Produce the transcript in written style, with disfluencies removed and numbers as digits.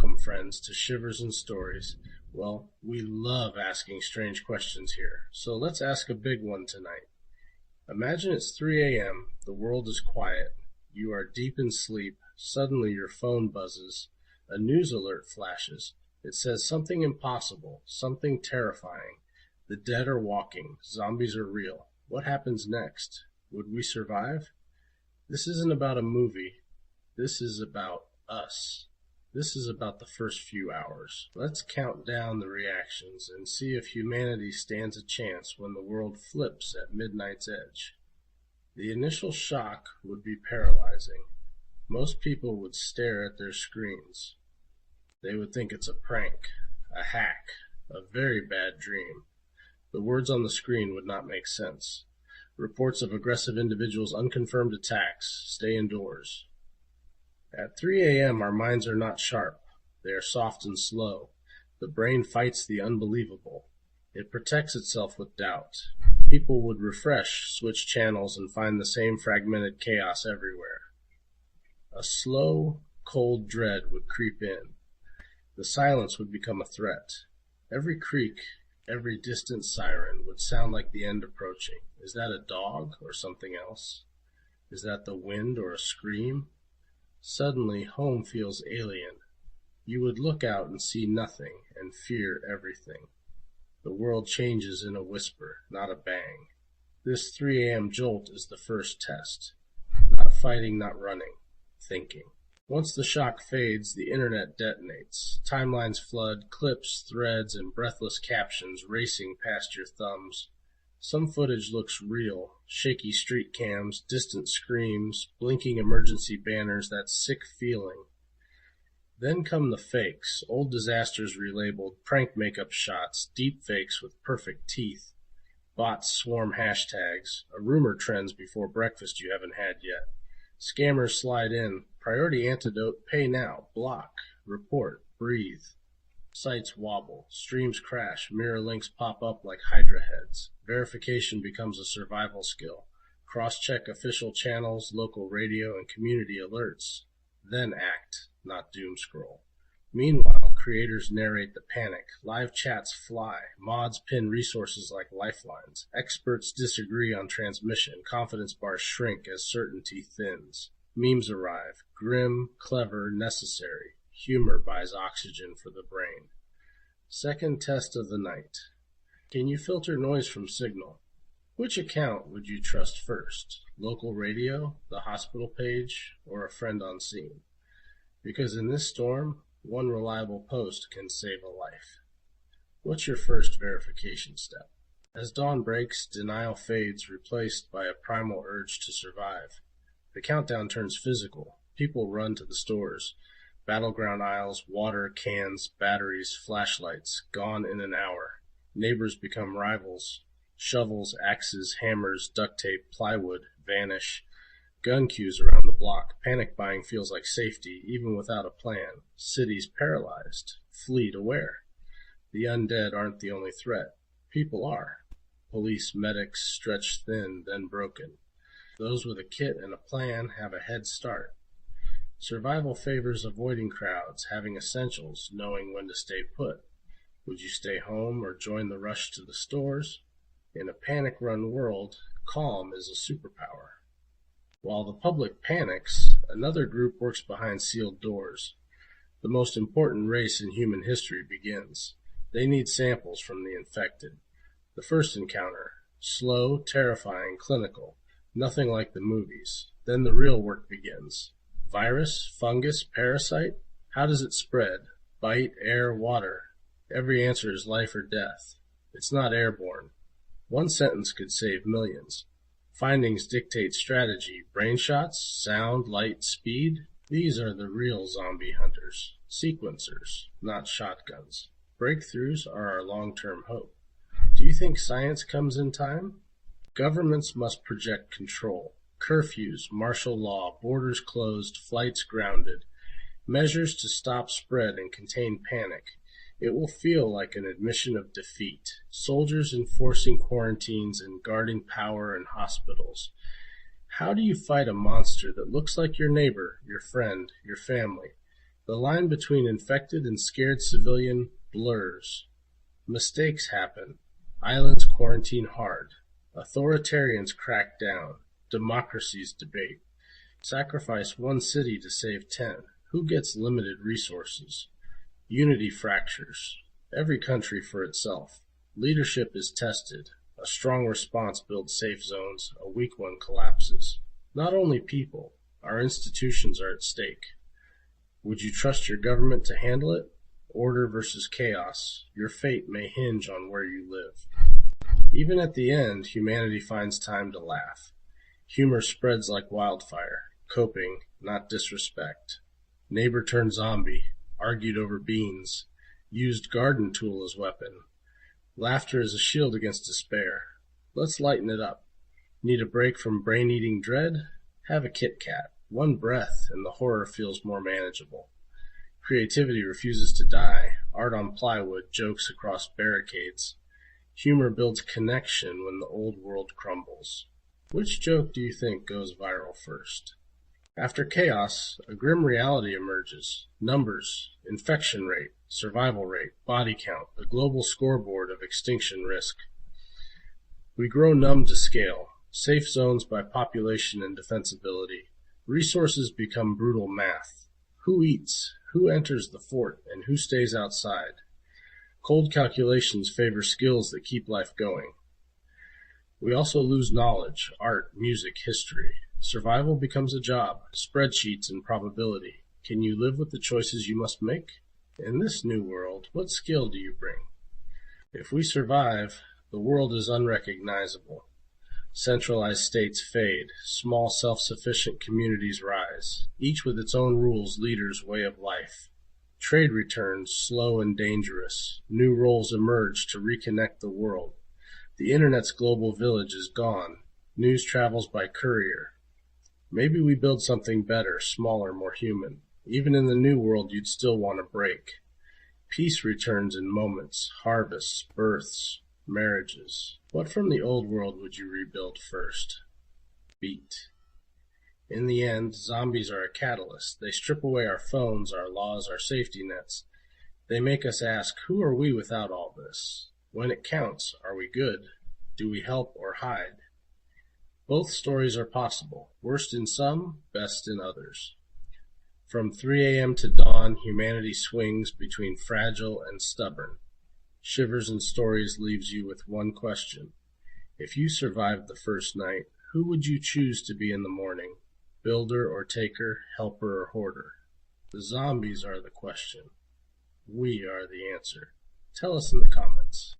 Welcome, friends, to Shivers and Stories. Well, we love asking strange questions here, so let's ask a big one tonight. Imagine it's 3 a.m., the world is quiet, you are deep in sleep, suddenly your phone buzzes, a news alert flashes. It says something impossible, something terrifying. The dead are walking, zombies are real. What happens next? Would we survive? This isn't about a movie. This is about us. This is about the first few hours. Let's count down the reactions and see if humanity stands a chance when the world flips at midnight's edge. The initial shock would be paralyzing. Most people would stare at their screens. They would think it's a prank, a hack, a very bad dream. The words on the screen would not make sense. Reports of aggressive individuals, unconfirmed attacks, stay indoors. At 3 a.m. our minds are not sharp. They are soft and slow. The brain fights the unbelievable. It protects itself with doubt. People would refresh, switch channels, and find the same fragmented chaos everywhere. A slow, cold dread would creep in. The silence would become a threat. Every creak, every distant siren would sound like the end approaching. Is that a dog or something else? Is that the wind or a scream? Suddenly, home feels alien. You would look out and see nothing, and fear everything. The world changes in a whisper, not a bang. This 3 a.m. jolt is the first test. Not fighting, not running. Thinking. Once the shock fades, the internet detonates. Timelines flood, clips, threads, and breathless captions racing past your thumbs. Some footage looks real, shaky street cams, distant screams, blinking emergency banners, that sick feeling. Then come the fakes, old disasters relabeled, prank makeup shots, deep fakes with perfect teeth. Bots swarm hashtags, a rumor trends before breakfast you haven't had yet. Scammers slide in, priority antidote, pay now, block, report, breathe. Sites wobble, streams crash, mirror links pop up like Hydra heads. Verification becomes a survival skill. Cross-check official channels, local radio, and community alerts. Then act, not doom scroll. Meanwhile, creators narrate the panic. Live chats fly. Mods pin resources like lifelines. Experts disagree on transmission. Confidence bars shrink as certainty thins. Memes arrive. Grim, clever, necessary. Humor buys oxygen for the brain. Second test of the night. Can you filter noise from signal? Which account would you trust first? Local radio, the hospital page, or a friend on scene? Because in this storm, one reliable post can save a life. What's your first verification step? As dawn breaks, denial fades, replaced by a primal urge to survive. The countdown turns physical. People run to the stores. Battleground aisles, water, cans, batteries, flashlights, gone in an hour. Neighbors become rivals. Shovels, axes, hammers, duct tape, plywood vanish. Gun queues around the block. Panic buying feels like safety, even without a plan. Cities paralyzed. Flee to where? The undead aren't the only threat. People are. Police, medics, stretched thin, then broken. Those with a kit and a plan have a head start. Survival favors avoiding crowds, having essentials, knowing when to stay put. Would you stay home or join the rush to the stores? In a panic-run world, calm is a superpower. While the public panics, another group works behind sealed doors. The most important race in human history begins. They need samples from the infected. The first encounter, slow, terrifying, clinical, nothing like the movies. Then the real work begins. Virus, fungus, parasite? How does it spread? Bite, air, water? Every answer is life or death. It's not airborne. One sentence could save millions. Findings dictate strategy. Brain shots, sound, light, speed. These are the real zombie hunters. Sequencers, not shotguns. Breakthroughs are our long-term hope. Do you think science comes in time? Governments must project control. Curfews, martial law, borders closed, flights grounded. Measures to stop spread and contain panic. It will feel like an admission of defeat. Soldiers enforcing quarantines and guarding power in hospitals. How do you fight a monster that looks like your neighbor, your friend, your family? The line between infected and scared civilian blurs. Mistakes happen. Islands quarantine hard. Authoritarians crack down. Democracies debate. Sacrifice one city to save 10. Who gets limited resources? Unity fractures. Every country for itself. Leadership is tested. A strong response builds safe zones. A weak one collapses. Not only people, our institutions are at stake. Would you trust your government to handle it? Order versus chaos. Your fate may hinge on where you live. Even at the end, humanity finds time to laugh. Humor spreads like wildfire. Coping, not disrespect. Neighbor turned zombie. Argued over beans. Used garden tool as weapon. Laughter is a shield against despair. Let's lighten it up. Need a break from brain-eating dread? Have a Kit Kat. One breath and the horror feels more manageable. Creativity refuses to die. Art on plywood, jokes across barricades. Humor builds connection when the old world crumbles. Which joke do you think goes viral first? After chaos, a grim reality emerges. Numbers, infection rate, survival rate, body count, a global scoreboard of extinction risk. We grow numb to scale. Safe zones by population and defensibility. Resources become brutal math. Who eats? Who enters the fort? And who stays outside? Cold calculations favor skills that keep life going. We also lose knowledge, art, music, history. Survival becomes a job, spreadsheets and probability. Can you live with the choices you must make? In this new world, what skill do you bring? If we survive, the world is unrecognizable. Centralized states fade, small self-sufficient communities rise, each with its own rules, leaders, way of life. Trade returns, slow and dangerous. New roles emerge to reconnect the world. The internet's global village is gone. News travels by courier. Maybe we build something better, smaller, more human. Even in the new world, you'd still want a break. Peace returns in moments, harvests, births, marriages. What from the old world would you rebuild first? Beat. In the end, zombies are a catalyst. They strip away our phones, our laws, our safety nets. They make us ask, who are we without all this? When it counts, are we good? Do we help or hide? Both stories are possible, worst in some, best in others. From 3 a.m. to dawn, humanity swings between fragile and stubborn. Shivers and Stories leaves you with one question. If you survived the first night, who would you choose to be in the morning? Builder or taker, helper or hoarder? The zombies are the question. We are the answer. Tell us in the comments.